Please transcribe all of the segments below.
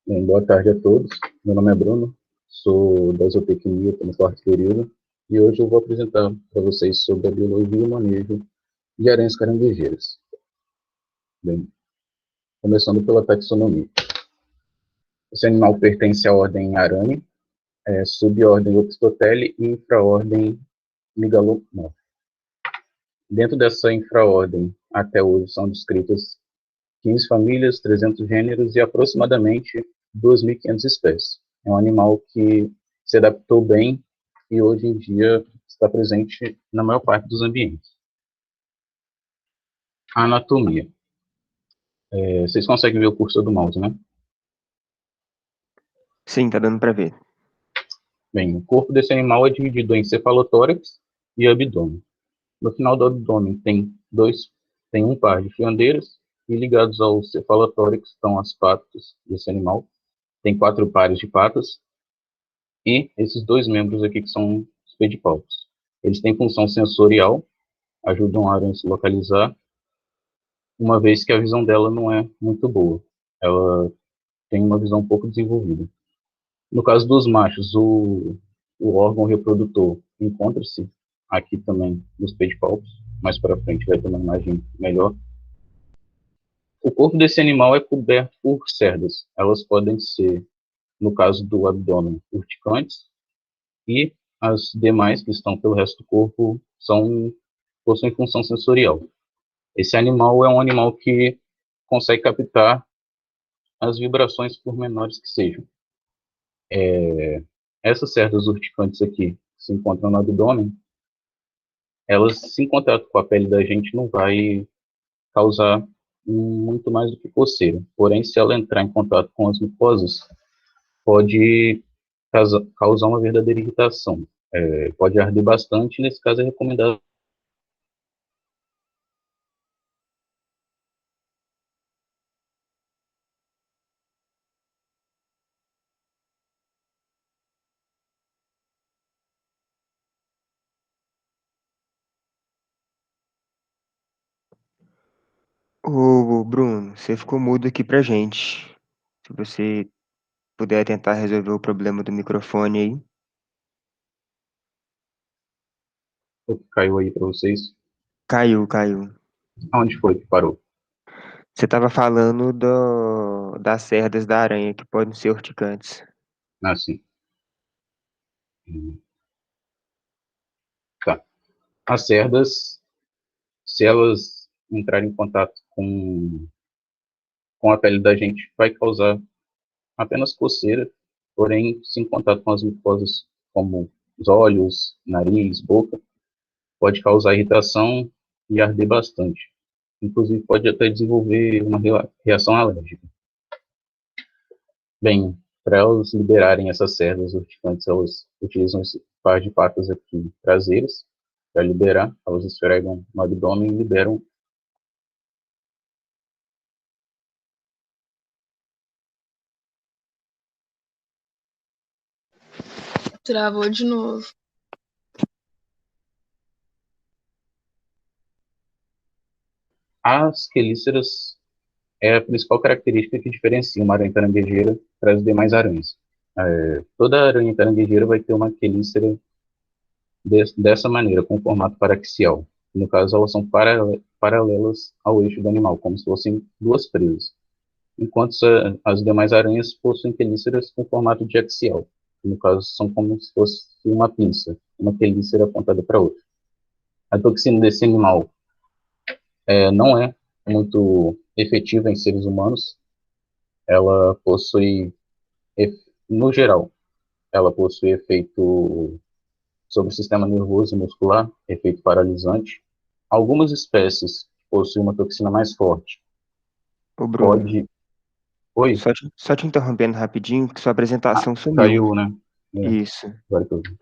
Bem, boa tarde a todos. Meu nome é Bruno, sou da zootecnia, estou no quarto período, e hoje eu vou apresentar para vocês sobre a biologia e o manejo de aranhas caranguejeiras. Bem, começando pela taxonomia. Esse animal pertence à ordem Aranha, subordem Oxytotele e infraordem Megalomorpha. Dentro dessa infraordem, até hoje são descritas 15 famílias, 300 gêneros e aproximadamente 2.500 espécies. É um animal que se adaptou bem e hoje em dia está presente na maior parte dos ambientes. A anatomia. Vocês conseguem ver o cursor do mouse, né? Sim, tá dando para ver. Bem, o corpo desse animal é dividido em cefalotórax e abdômen. No final do abdômen tem um par de fiandeiras e ligados ao cefalotórax estão as patas desse animal. Tem 4 pares de patas e esses 2 membros aqui que são os pedipalpos. Eles têm função sensorial, ajudam a aranha a se localizar, uma vez que a visão dela não é muito boa. Ela tem uma visão um pouco desenvolvida. No caso dos machos, o órgão reprodutor encontra-se aqui também nos pedipalpos, mais para frente vai ter uma imagem melhor. O corpo desse animal é coberto por cerdas. Elas podem ser, no caso do abdômen, urticantes, e as demais que estão pelo resto do corpo possuem função sensorial. Esse animal é um animal que consegue captar as vibrações, por menores que sejam. Essas cerdas urticantes aqui, que se encontram no abdômen, elas, se em contato com a pele da gente, não vai causar muito mais do que coceira. Porém, se ela entrar em contato com as mucosas, pode causar uma verdadeira irritação. Pode arder bastante, nesse caso é recomendado. Ô, Bruno, você ficou mudo aqui pra gente. Se você puder tentar resolver o problema do microfone aí. O que caiu aí para vocês? Caiu. Aonde foi que parou? Você estava falando das cerdas da aranha que podem ser urticantes. Ah, sim. Tá. As cerdas, se elas entrarem em contato com a pele da gente, vai causar apenas coceira, porém, se em contato com as mucosas, como os olhos, nariz, boca, pode causar irritação e arder bastante. Inclusive, pode até desenvolver uma reação alérgica. Bem, para elas liberarem essas cerdas urticantes, elas utilizam esse par de patas aqui traseiras para liberar. Elas esfregam no abdômen e liberam. Travou de novo. As quelíceras é a principal característica que diferencia uma aranha caranguejeira das demais aranhas. Toda aranha caranguejeira vai ter uma quelícera dessa maneira, com formato paraxial. No caso, elas são paralelas ao eixo do animal, como se fossem duas presas. Enquanto as demais aranhas possuem quelíceras com formato de axial. No caso, são como se fosse uma pinça, uma quelícera apontada para outra. A toxina desse animal não é muito efetiva em seres humanos. Ela possui, no geral, ela possui efeito sobre o sistema nervoso e muscular, efeito paralisante. Algumas espécies possuem uma toxina mais forte. Ô, Bruno, Pode. Oi? só te interrompendo rapidinho, que sua Ah, apresentação sumiu. caiu, né? Isso. Agora que eu vi.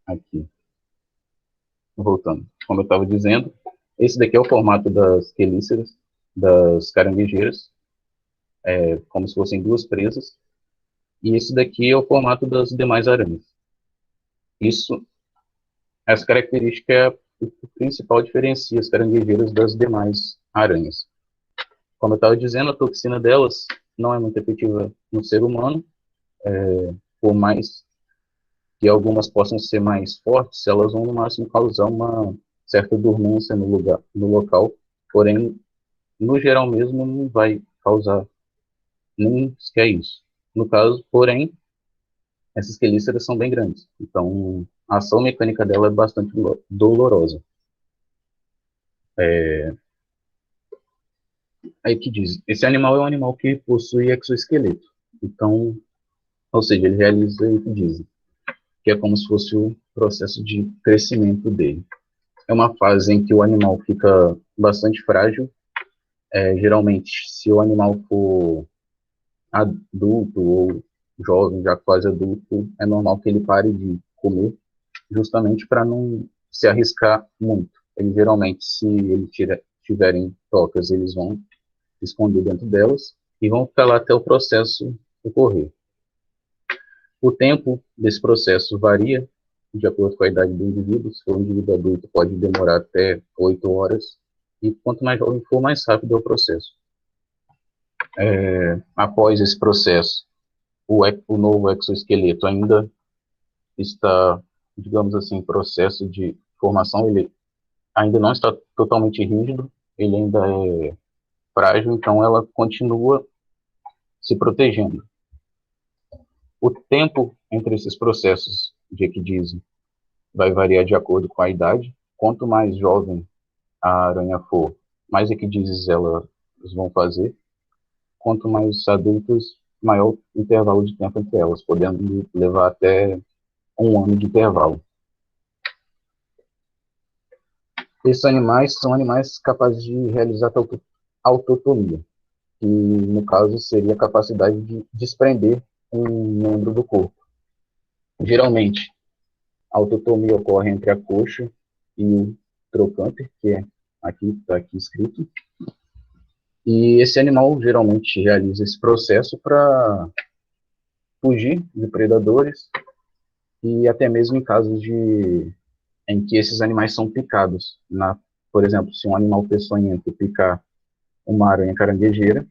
Aqui. Voltando. Como eu estava dizendo, esse daqui é o formato das quelíceras, das caranguejeiras, como se fossem duas presas. E esse daqui é o formato das demais aranhas. Essa característica é o principal diferencia as caranguejeiras das demais aranhas. Como eu estava dizendo, a toxina delas não é muito efetiva no ser humano, por mais que algumas possam ser mais fortes, elas vão no máximo causar uma certa dormência no local, porém, no geral mesmo, não vai causar nem sequer isso. No caso, porém, essas quelíceras são bem grandes, então a ação mecânica dela é bastante dolorosa. Aí que diz, esse animal é um animal que possui exoesqueleto, então, ou seja, ele realiza o que dizem, que é como se fosse o processo de crescimento dele. É uma fase em que o animal fica bastante frágil. Geralmente, se o animal for adulto ou jovem, já quase adulto, é normal que ele pare de comer, justamente para não se arriscar muito. Eles geralmente, se eles tiverem tocas, eles vão se esconder dentro delas e vão ficar lá até o processo ocorrer. O tempo desse processo varia de acordo com a idade do indivíduo. Se for um indivíduo adulto, pode demorar até 8 horas. E quanto mais jovem for, mais rápido é o processo. Após esse processo, o novo exoesqueleto ainda está, digamos assim, em processo de formação. Ele ainda não está totalmente rígido, ele ainda é frágil, então ela continua se protegendo. O tempo entre esses processos de ecdise vai variar de acordo com a idade. Quanto mais jovem a aranha for, mais ecdises elas vão fazer. Quanto mais adultas, maior intervalo de tempo entre elas, podendo levar até 1 ano de intervalo. Esses animais são animais capazes de realizar autotomia, que no caso seria a capacidade de desprender um membro do corpo. Geralmente, a autotomia ocorre entre a coxa e o trocânter, que é está aqui escrito. E esse animal geralmente realiza esse processo para fugir de predadores e até mesmo em casos em que esses animais são picados. Por exemplo, se um animal peçonhento picar uma aranha caranguejeira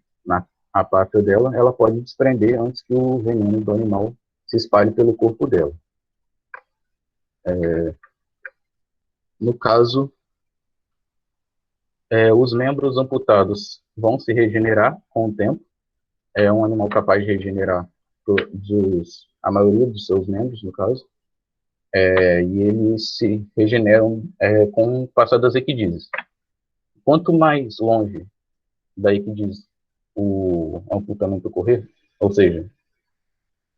a pata dela, ela pode desprender antes que o veneno do animal se espalhe pelo corpo dela. No caso, os membros amputados vão se regenerar com o tempo. É um animal capaz de regenerar a maioria dos seus membros, no caso, e eles se regeneram com o passar das ecdises. Quanto mais longe da ecdise o amputamento ocorrer, ou seja,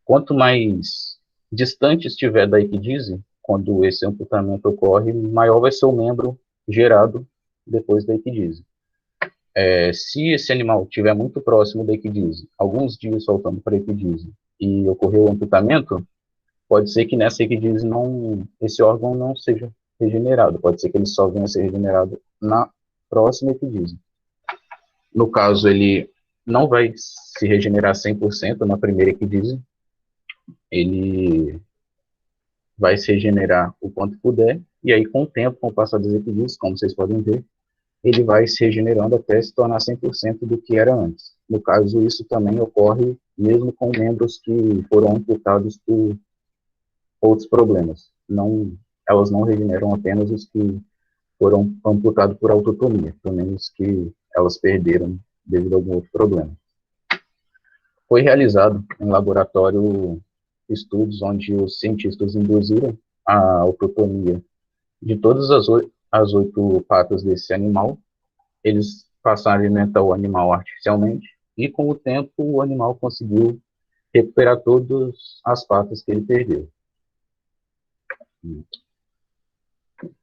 quanto mais distante estiver da ecdise, quando esse amputamento ocorre, maior vai ser o membro gerado depois da ecdise. Se esse animal estiver muito próximo da ecdise, alguns dias faltando para a ecdise, e ocorreu o amputamento, pode ser que nessa ecdise esse órgão não seja regenerado, pode ser que ele só venha a ser regenerado na próxima ecdise. No caso, ele não vai se regenerar 100% na primeira ecdise, ele vai se regenerar o quanto puder, e aí com o tempo, com o passar das ecdises, como vocês podem ver, ele vai se regenerando até se tornar 100% do que era antes. No caso, isso também ocorre mesmo com membros que foram amputados por outros problemas. Elas não regeneram apenas os que foram amputados por autotomia, pelo menos que elas perderam devido a algum outro problema. Foi realizado em laboratório estudos onde os cientistas induziram a autotomia de todas as 8 patas desse animal. Eles passaram a alimentar o animal artificialmente e, com o tempo, o animal conseguiu recuperar todas as patas que ele perdeu.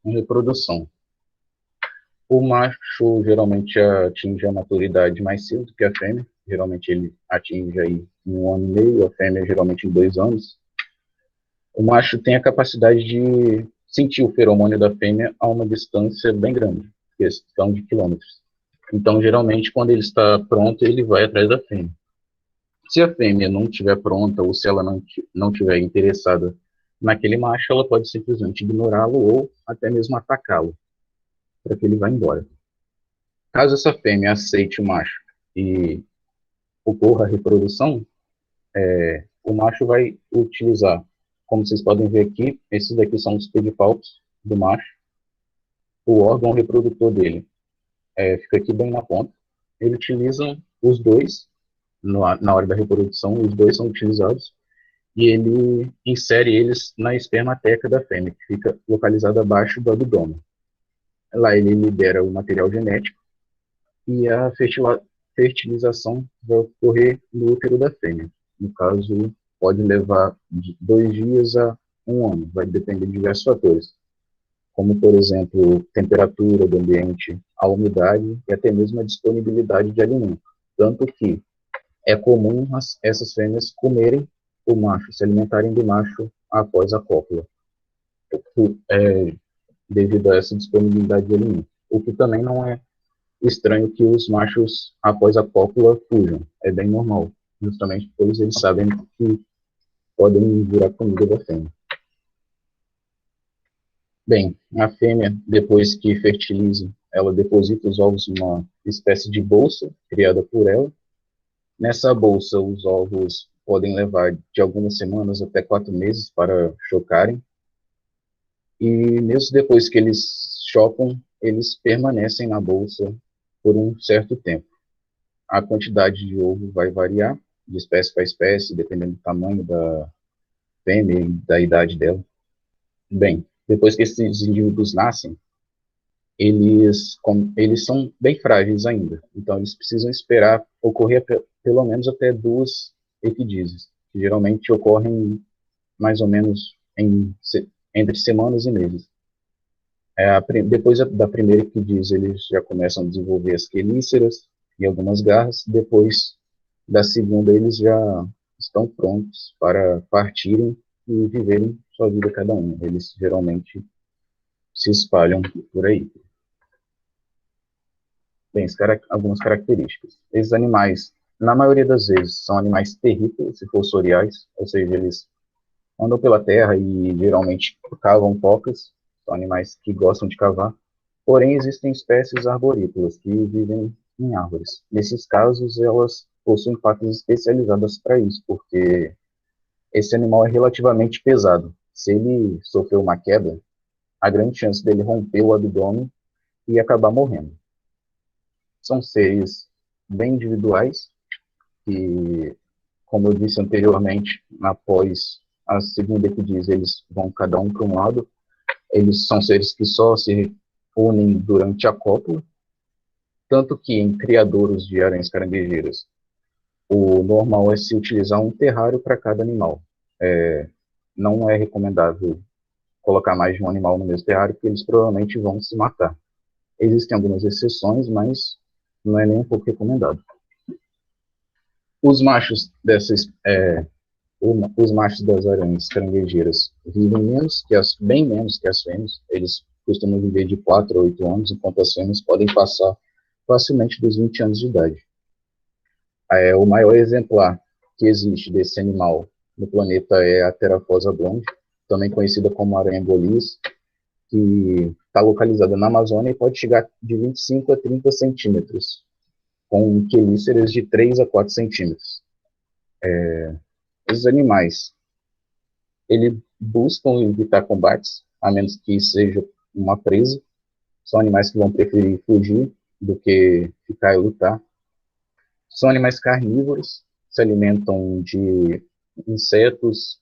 Reprodução. O macho geralmente atinge a maturidade mais cedo que a fêmea. Geralmente ele atinge aí em 1 ano e meio, a fêmea geralmente em 2 anos. O macho tem a capacidade de sentir o feromônio da fêmea a uma distância bem grande, questão de quilômetros. Então, geralmente, quando ele está pronto, ele vai atrás da fêmea. Se a fêmea não estiver pronta ou se ela não estiver interessada naquele macho, ela pode simplesmente ignorá-lo ou até mesmo atacá-lo, para que ele vá embora. Caso essa fêmea aceite o macho e ocorra a reprodução, o macho vai utilizar, como vocês podem ver aqui, esses daqui são os pedipalpos do macho. O órgão reprodutor dele fica aqui bem na ponta. Ele utiliza os dois, na hora da reprodução, os dois são utilizados, e ele insere eles na espermateca da fêmea, que fica localizada abaixo do abdômen. Lá ele libera o material genético, e a fertilização vai ocorrer no útero da fêmea. No caso, pode levar de 2 dias a 1 ano, vai depender de diversos fatores, como, por exemplo, temperatura do ambiente, a umidade e até mesmo a disponibilidade de alimento. Tanto que é comum essas fêmeas comerem o macho, se alimentarem do macho após a cópula, devido a essa disponibilidade de alimento. O que também não é estranho que os machos, após a cópula, fujam. É bem normal, justamente pois eles sabem que podem virar comida da fêmea. Bem, a fêmea, depois que fertiliza, ela deposita os ovos em uma espécie de bolsa criada por ela. Nessa bolsa, os ovos podem levar de algumas semanas até 4 meses para chocarem. E mesmo depois que eles chocam, eles permanecem na bolsa por um certo tempo. A quantidade de ovo vai variar de espécie para espécie, dependendo do tamanho da fêmea e da idade dela. Bem, depois que esses indivíduos nascem, eles são bem frágeis ainda. Então, eles precisam esperar ocorrer pelo menos até 2 epidízies, que geralmente ocorrem mais ou menos entre semanas e meses. Depois da primeira epidízise, eles já começam a desenvolver as quelíceras e algumas garras. Depois da segunda, eles já estão prontos para partirem e viverem sua vida cada um. Eles geralmente se espalham por aí. Bem, algumas características. Esses animais, na maioria das vezes, são animais terrícolas e fossoriais, ou seja, eles andam pela terra e geralmente cavam tocas, são animais que gostam de cavar. Porém, existem espécies arborícolas que vivem em árvores. Nesses casos, elas possuem patas especializadas para isso, porque esse animal é relativamente pesado. Se ele sofrer uma queda, há grande chance dele romper o abdômen e acabar morrendo. São seres bem individuais que, como eu disse anteriormente, após a segunda epidízise, eles vão cada um para um lado. Eles são seres que só se unem durante a cópula, tanto que em criadouros de aranhas caranguejeiras, o normal é se utilizar um terrário para cada animal. Não é recomendável colocar mais de um animal no mesmo terrário, porque eles provavelmente vão se matar. Existem algumas exceções, mas não é nem um pouco recomendado. Os machos os machos das aranhas caranguejeiras vivem bem menos que as fêmeas. Eles costumam viver de 4 a 8 anos, enquanto as fêmeas podem passar facilmente dos 20 anos de idade. O maior exemplar que existe desse animal no planeta é a Terafosa blonde, também conhecida como aranha-golias, que está localizada na Amazônia e pode chegar de 25 a 30 centímetros, com quelíceras de 3 a 4 centímetros. Esses animais, eles buscam evitar combates, a menos que seja uma presa. São animais que vão preferir fugir do que ficar e lutar. São animais carnívoros, se alimentam de insetos,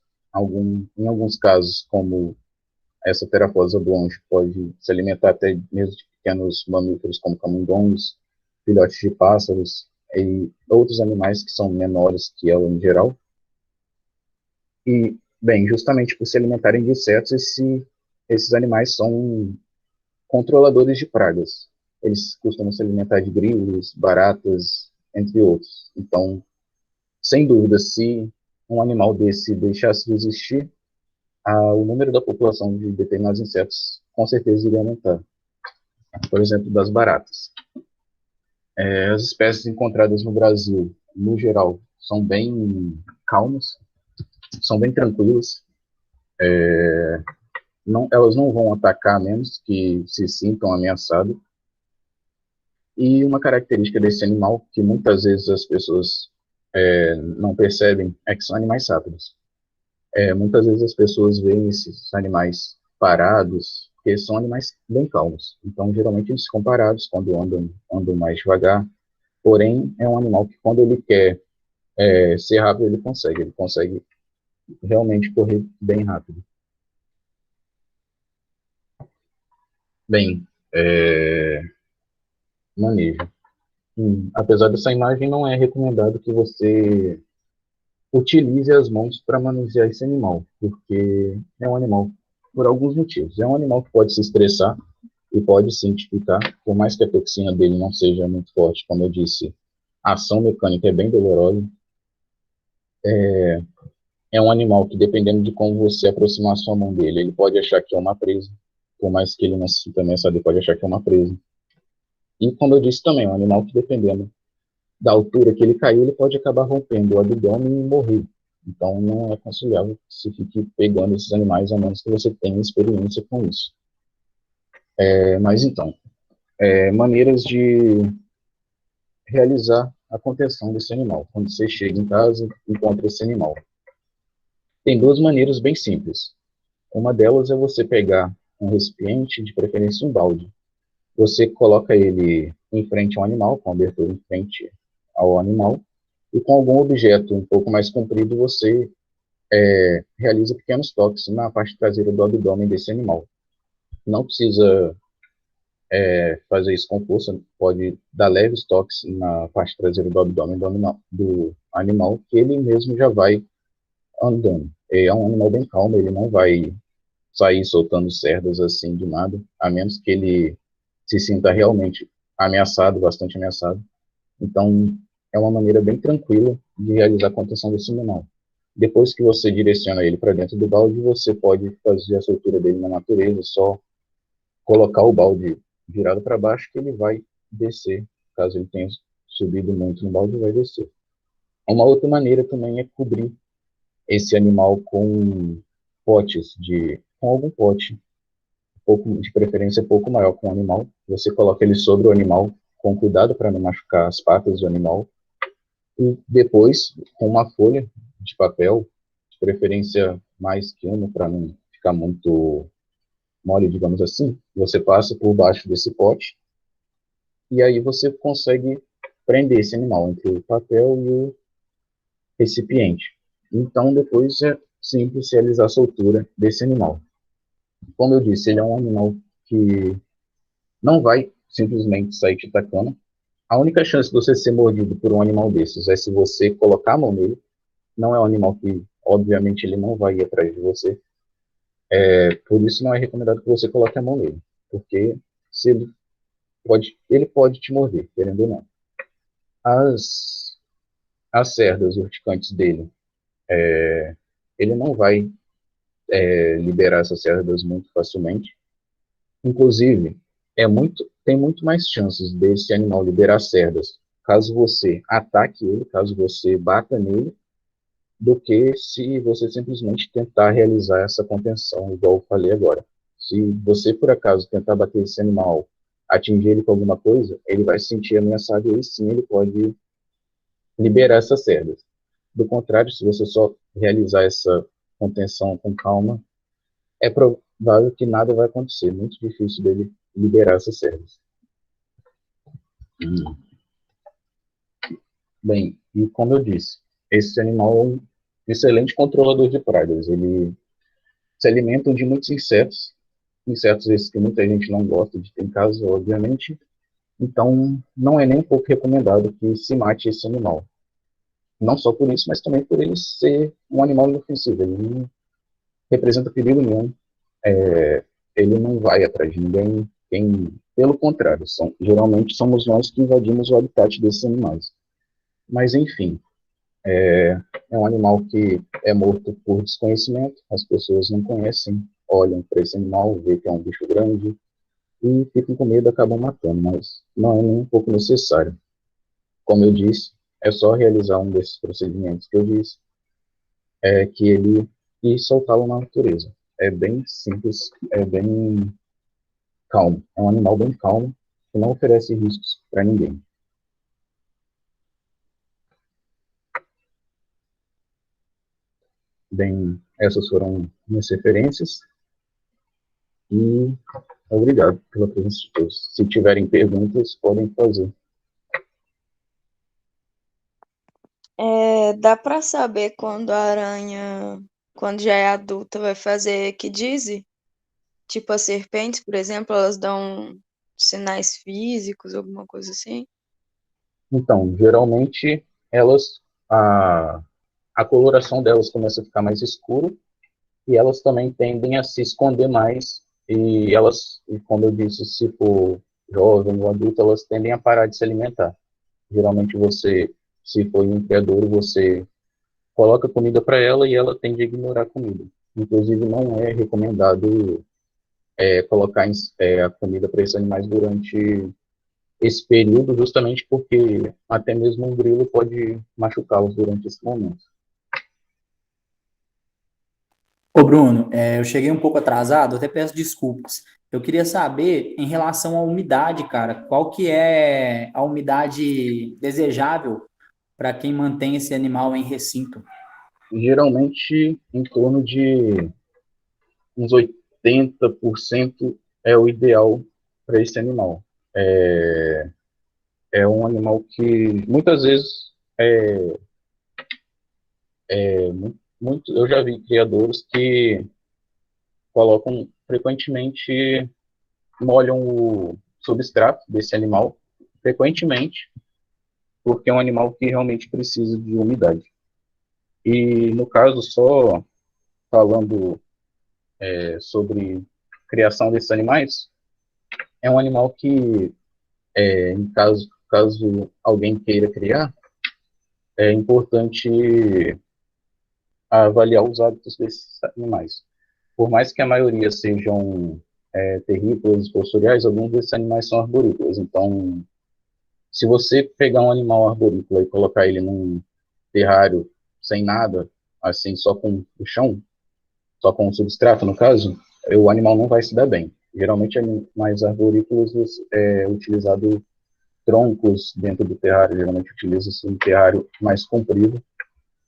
em alguns casos, como essa Terafosa blonde, pode se alimentar até mesmo de pequenos mamíferos como camundongos, filhotes de pássaros e outros animais que são menores que ela em geral. E, bem, justamente por se alimentarem de insetos, esses animais são controladores de pragas. Eles costumam se alimentar de grilos, baratas, entre outros. Então, sem dúvida, se um animal desse deixasse de existir, o número da população de determinados insetos com certeza iria aumentar. Por exemplo, das baratas. As espécies encontradas no Brasil, no geral, são bem calmas, são bem tranquilas. Elas não vão atacar a menos que se sintam ameaçadas. E uma característica desse animal, que muitas vezes as pessoas não percebem, é que são animais rápidos. Muitas vezes as pessoas veem esses animais parados, porque são animais bem calmos. Então, geralmente, eles ficam parados quando andam mais devagar. Porém, é um animal que, quando ele quer ser rápido, ele consegue realmente correr bem rápido. Bem, manejo. Apesar dessa imagem, não é recomendado que você utilize as mãos para manusear esse animal, porque é um animal, por alguns motivos. É um animal que pode se estressar e pode se identificar, por mais que a toxina dele não seja muito forte, como eu disse, a ação mecânica é bem dolorosa. É um animal que, dependendo de como você aproximar a sua mão dele, ele pode achar que é uma presa, por mais que ele não se sinta ameaçado, ele pode achar que é uma presa. E, como eu disse também, é um animal que, dependendo da altura que ele cair, ele pode acabar rompendo o abdômen e morrer. Então, não é aconselhável que você fique pegando esses animais, a menos que você tenha experiência com isso. Mas, então, maneiras de realizar a contenção desse animal. Quando você chega em casa e encontra esse animal. Tem duas maneiras bem simples. Uma delas é você pegar um recipiente, de preferência um balde. Você coloca ele em frente ao animal, com a abertura em frente ao animal, e com algum objeto um pouco mais comprido, você realiza pequenos toques na parte traseira do abdômen desse animal. Não precisa fazer isso com força, pode dar leves toques na parte traseira do abdômen do animal, que ele mesmo já vai andando. É um animal bem calmo, ele não vai sair soltando cerdas assim de nada, a menos que ele se sinta realmente ameaçado, bastante ameaçado. Então, é uma maneira bem tranquila de realizar a contenção desse animal. Depois que você direciona ele para dentro do balde, você pode fazer a soltura dele na natureza, só colocar o balde virado para baixo que ele vai descer. Caso ele tenha subido muito no balde, vai descer. Uma outra maneira também é cobrir esse animal com com algum pote, pouco, de preferência um pouco maior com o animal. Você coloca ele sobre o animal, com cuidado para não machucar as patas do animal. E depois, com uma folha de papel, de preferência mais que uma, para não ficar muito mole, digamos assim, você passa por baixo desse pote e aí você consegue prender esse animal entre o papel e o recipiente. Então, depois é simples realizar a soltura desse animal. Como eu disse, ele é um animal que não vai simplesmente sair te atacando. A única chance de você ser mordido por um animal desses é se você colocar a mão nele. Não é um animal que, obviamente, ele não vai ir atrás de você. Por isso, não é recomendado que você coloque a mão nele, porque se ele pode te morder, querendo ou não. As, as cerdas urticantes dele, ele não vai liberar essas cerdas muito facilmente. Inclusive, tem muito mais chances desse animal liberar cerdas caso você ataque ele, caso você bata nele, do que se você simplesmente tentar realizar essa contenção, igual eu falei agora. Se você, por acaso, tentar bater esse animal, atingir ele com alguma coisa, ele vai se sentir ameaçado e aí sim ele pode liberar essas cerdas. Do contrário, se você só realizar essa contenção com calma, é provável que nada vai acontecer. Muito difícil dele liberar essas cerdas. Bem, e como eu disse, esse animal é um excelente controlador de pragas. Ele se alimenta de muitos insetos, insetos esses que muita gente não gosta de ter em casa, obviamente. Então, não é nem um pouco recomendado que se mate esse animal. Não só por isso, mas também por ele ser um animal inofensivo. Ele não representa perigo nenhum. Ele não vai atrás de ninguém. Pelo contrário, geralmente somos nós que invadimos o habitat desses animais. Mas, enfim, é um animal que é morto por desconhecimento. As pessoas não conhecem, olham para esse animal, vê que é um bicho grande e ficam com medo e acabam matando, mas não é nem um pouco necessário. Como eu disse, é só realizar um desses procedimentos que eu disse, que ele e soltá-lo na natureza. É bem simples, é bem calmo. É um animal bem calmo. que não oferece riscos para ninguém. Bem, essas foram minhas referências e obrigado pela presença de todos. Se tiverem perguntas, podem fazer. Dá pra saber quando a aranha, quando já é adulta, vai fazer que dizem? Tipo as serpentes, por exemplo, elas dão sinais físicos, alguma coisa assim? Então, geralmente, elas, a, a coloração delas começa a ficar mais escura e elas também tendem a se esconder mais. E elas, como eu disse, se for jovem ou adulto, elas tendem a parar de se alimentar. Geralmente você, se for um criador, você coloca comida para ela e ela tende a ignorar a comida. Inclusive, não é recomendado colocar a comida para esses animais durante esse período, justamente porque até mesmo um grilo pode machucá-los durante esse momento. Ô Bruno, eu cheguei um pouco atrasado, até peço desculpas. Eu queria saber, em relação à umidade, cara, qual que é a umidade desejável para quem mantém esse animal em recinto? Geralmente, em torno de uns 80% é o ideal para esse animal. É, é um animal que muitas vezes eu já vi criadores que colocam frequentemente, molham o substrato desse animal frequentemente, porque é um animal que realmente precisa de umidade. E no caso, só falando sobre criação desses animais, é um animal que, em caso alguém queira criar, é importante avaliar os hábitos desses animais. Por mais que a maioria sejam terrícolas e fossoriais, alguns desses animais são arborícolas. Então, se você pegar um animal arborícola e colocar ele num terrário sem nada, assim, só com o chão, só com o substrato, no caso, o animal não vai se dar bem. Geralmente, animais arborícolas é utilizado troncos dentro do terrário, geralmente utiliza-se um terrário mais comprido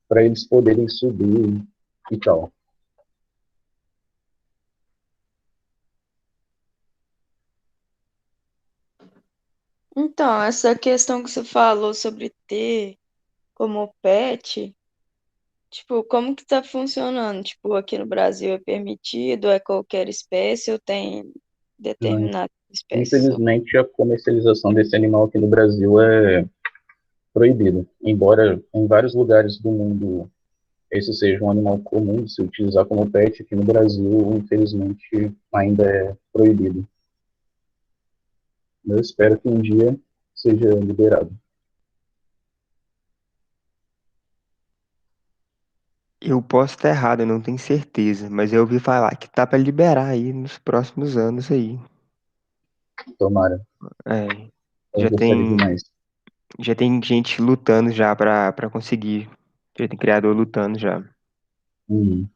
para eles poderem subir e tal. Então, essa questão que você falou sobre ter como pet, tipo, como que tá funcionando? Tipo, aqui no Brasil é permitido, é qualquer espécie ou tem Né? determinada espécie só? Infelizmente, a comercialização desse animal aqui no Brasil é proibida, embora em vários lugares do mundo esse seja um animal comum de se utilizar como pet, aqui no Brasil, infelizmente, ainda é proibido. Eu espero que um dia seja liberado. Eu posso estar errado, eu não tenho certeza, mas eu ouvi falar que tá para liberar aí nos próximos anos aí. Tomara, É, eu já gostaria tem, demais. já tem gente lutando já para conseguir. Já tem criador lutando já. Hum,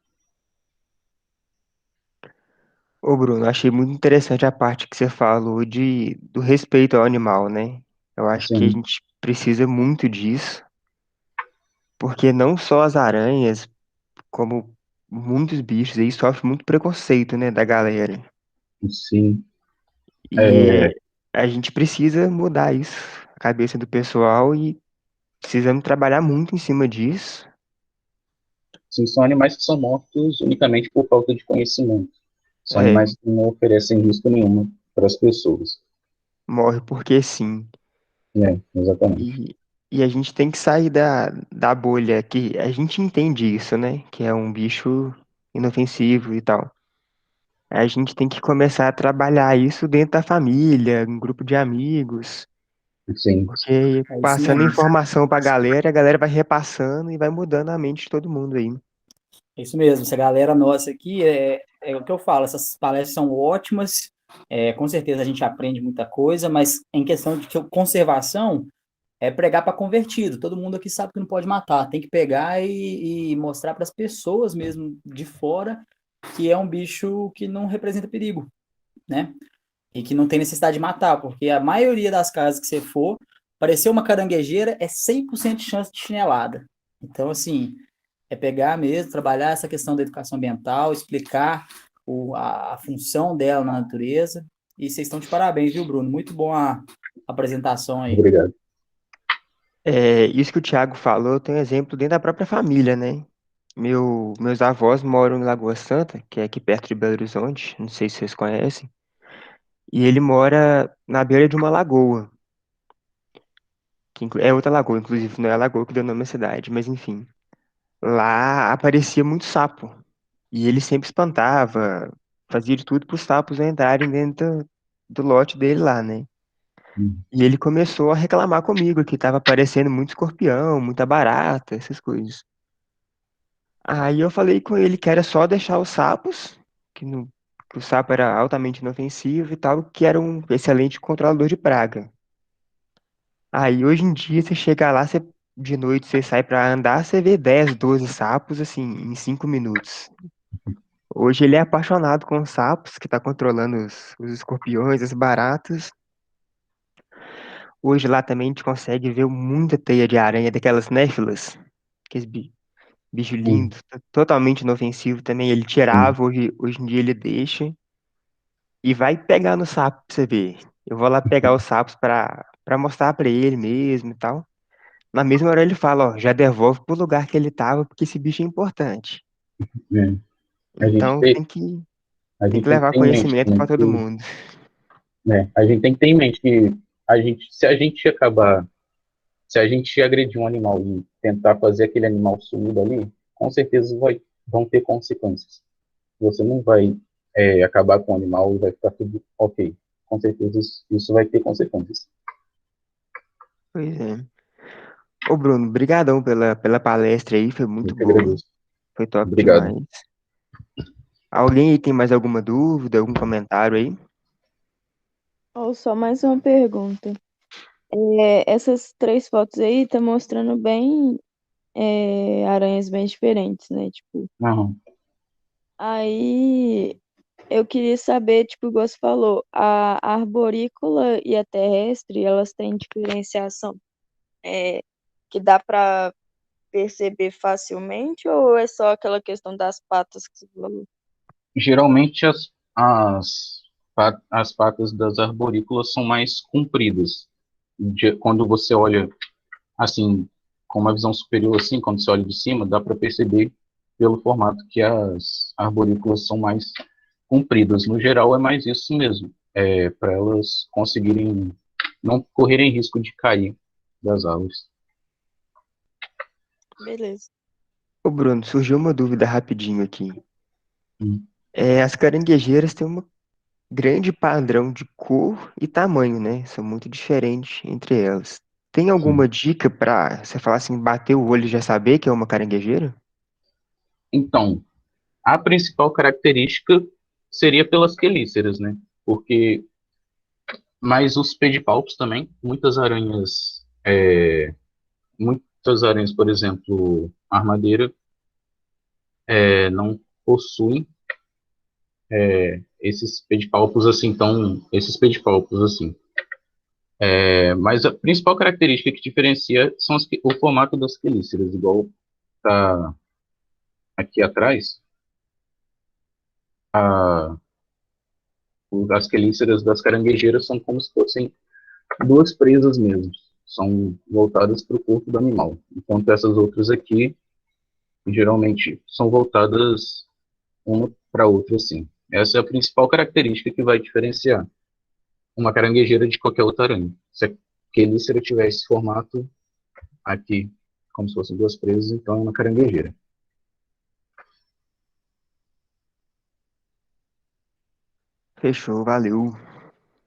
Ô Bruno, achei muito interessante a parte que você falou do respeito ao animal, né? Eu acho que a sim, gente precisa muito disso, porque não só as aranhas, como muitos bichos aí sofrem muito preconceito, né, da galera. sim. E a gente precisa mudar isso, a cabeça do pessoal, e precisamos trabalhar muito em cima disso. Sim, são animais que são mortos unicamente por falta de conhecimento. São É, animais que não oferecem risco nenhum para as pessoas. morre porque sim. Exatamente. E, e a gente tem que sair da bolha que a gente entende isso, né? Que é um bicho inofensivo e tal. A gente tem que começar a trabalhar isso dentro da família, um grupo de amigos, Sim, porque É isso passando mesmo. informação pra galera, a galera vai repassando e vai mudando a mente de todo mundo aí. É isso mesmo. Essa galera nossa aqui é o que eu falo. Essas palestras são ótimas. Com certeza a gente aprende muita coisa, mas em questão de conservação, é pregar para convertido. Todo mundo aqui sabe que não pode matar. Tem que pegar e mostrar para as pessoas mesmo de fora que é um bicho que não representa perigo, né? e que não tem necessidade de matar, porque a maioria das casas que você for, aparecer uma caranguejeira é 100% de chance de chinelada. Então, assim, é pegar mesmo, trabalhar essa questão da educação ambiental, explicar a função dela na natureza. E vocês estão de parabéns, viu, Bruno? Muito bom a apresentação aí. Obrigado. Isso que o Thiago falou, tem um exemplo dentro da própria família, né? Meus avós moram em Lagoa Santa, que é aqui perto de Belo Horizonte, não sei se vocês conhecem, e ele mora na beira de uma lagoa, é outra lagoa, inclusive, não é a lagoa que deu nome à cidade, mas enfim. Lá aparecia muito sapo, e ele sempre espantava, fazia de tudo para os sapos não entrarem dentro do lote dele lá, né? Hum. E ele começou a reclamar comigo que estava aparecendo muito escorpião, muita barata, essas coisas. Aí eu falei com ele que era só deixar os sapos, que, no, que o sapo era altamente inofensivo e tal, que era um excelente controlador de praga. Aí hoje em dia você chega lá, de noite você sai pra andar, você vê 10, 12 sapos assim, em 5 minutos. Hoje ele é apaixonado com os sapos, que tá controlando os escorpiões, as baratas. Hoje lá também a gente consegue ver muita teia de aranha, daquelas néfilas, aqueles bicho Sim, lindo, totalmente inofensivo também. Ele sim. tirava, hoje em dia ele deixa. E vai pegar no sapo pra você ver. Eu vou lá pegar os sapos pra mostrar pra ele mesmo e tal. Na mesma hora ele fala, ó, já devolve pro lugar que ele tava, porque esse bicho é importante. É. A gente Então tem, a tem que gente tem que levar ter em mente conhecimento também pra todo que, mundo. né, a gente tem que ter em mente que se a gente acabar, se a gente agredir um animal e tentar fazer aquele animal sumir dali, com certeza vão ter consequências. Você não vai acabar com o animal e vai ficar tudo ok. Com certeza isso vai ter consequências. Pois é. Ô Bruno, brigadão pela palestra aí, foi Eu muito que boa. agradeço. Foi top Obrigado. demais. Alguém aí tem mais alguma dúvida, algum comentário aí? Ou só mais uma pergunta. Essas três fotos aí tá mostrando bem aranhas bem diferentes, né? Tipo, Aham. aí eu queria saber, tipo, igual você falou, a arborícola e a terrestre, elas têm diferenciação é, que dá pra perceber facilmente ou é só aquela questão das patas que você falou? Geralmente as patas das arborícolas são mais compridas. Quando você olha assim, com uma visão superior assim, quando você olha de cima, dá para perceber pelo formato que as arborícolas são mais compridas. No geral, é mais isso mesmo, para elas conseguirem não correrem risco de cair das árvores. Beleza. Ô Bruno, surgiu uma dúvida rapidinho aqui. Hum. As caranguejeiras têm um grande padrão de cor e tamanho, né? São muito diferentes entre elas. Tem alguma Sim. dica pra você falar assim, bater o olho e já saber que é uma caranguejeira? Então, a principal característica seria pelas quelíceras, né? Porque, mas os pedipalpos também, muitas aranhas, por exemplo, armadeira, não possuem esses pedipalpos assim. Mas a principal característica que diferencia são o formato das quelíceras, igual tá aqui atrás, a, as quelíceras das caranguejeiras são como se fossem duas presas mesmo, são voltadas para o corpo do animal, enquanto essas outras aqui geralmente são voltadas uma para outra assim. Essa é a principal característica que vai diferenciar uma caranguejeira de qualquer outra aranha. Se a quelícera tiver esse formato aqui, como se fossem duas presas, então é uma caranguejeira. Fechou, valeu.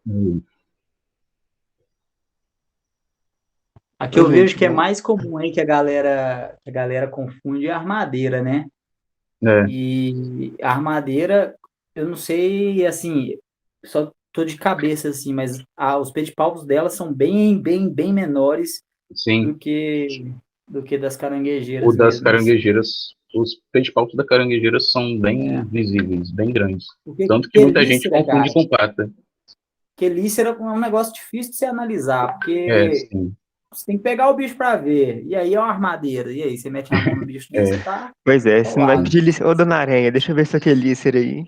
Hum. Aqui Ô, eu vejo gente, que é mais comum aí que a galera confunde a armadeira, né? É, E a armadeira, eu não sei, assim, só tô de cabeça assim, mas os pedipalpos dela são bem, bem, bem menores do sim, que do que das o caranguejeiras das mesmo. caranguejeiras, os pedipalpos da caranguejeira são bem É, visíveis, bem grandes. porque Tanto que muita gente quelícera, confunde cara, com pata. quelícera é um negócio difícil de se analisar, porque Sim. você tem que pegar o bicho para ver. E aí é uma armadeira. E aí, você mete a mão no bicho desse, você tá Pois é, você não vai colado. pedir licença. Ô, dona Aranha, deixa eu ver essa quelícera aí.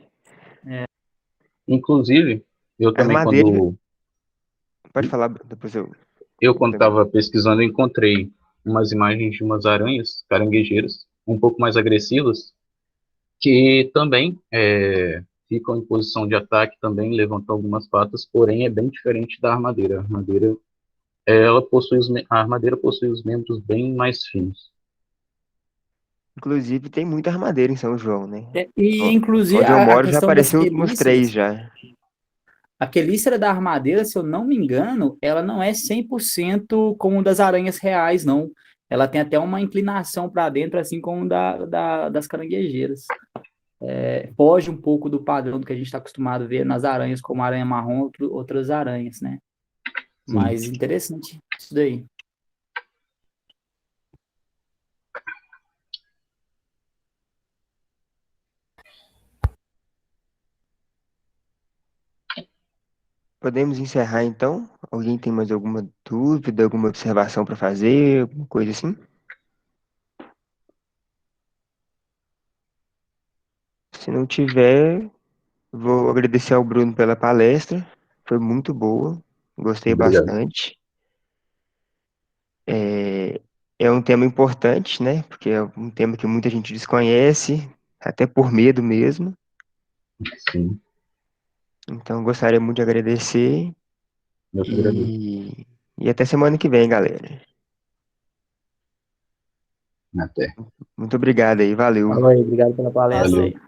Inclusive, eu também, Armadeira. quando Pode falar, Bruno, depois eu quando complemento. estava pesquisando, eu encontrei umas imagens de umas aranhas caranguejeiras um pouco mais agressivas, que também ficam em posição de ataque, também levantam algumas patas, porém é bem diferente da armadeira. A armadeira possui os membros bem mais finos. Inclusive, tem muita armadeira em São João, né? E, inclusive, Onde eu a moro já questão das apareceu uns três quelíceras, já. a quelícera da armadeira, se eu não me engano, ela não é 100% como das aranhas reais, não. Ela tem até uma inclinação para dentro, assim como das caranguejeiras. Foge um pouco do padrão do que a gente está acostumado a ver nas aranhas, como aranha marrom, outras aranhas, né? Sim, Mas interessante isso daí. Podemos encerrar então? Alguém tem mais alguma dúvida, alguma observação para fazer, alguma coisa assim? Se não tiver, vou agradecer ao Bruno pela palestra. Foi muito boa, gostei obrigado. bastante. É, é um tema importante, né? Porque é um tema que muita gente desconhece, até por medo mesmo. Sim, Então, gostaria muito de agradecer eu que agradeço. e até semana que vem, galera. Até. Muito obrigado aí, valeu. Falou aí, obrigado pela palestra Valeu. aí.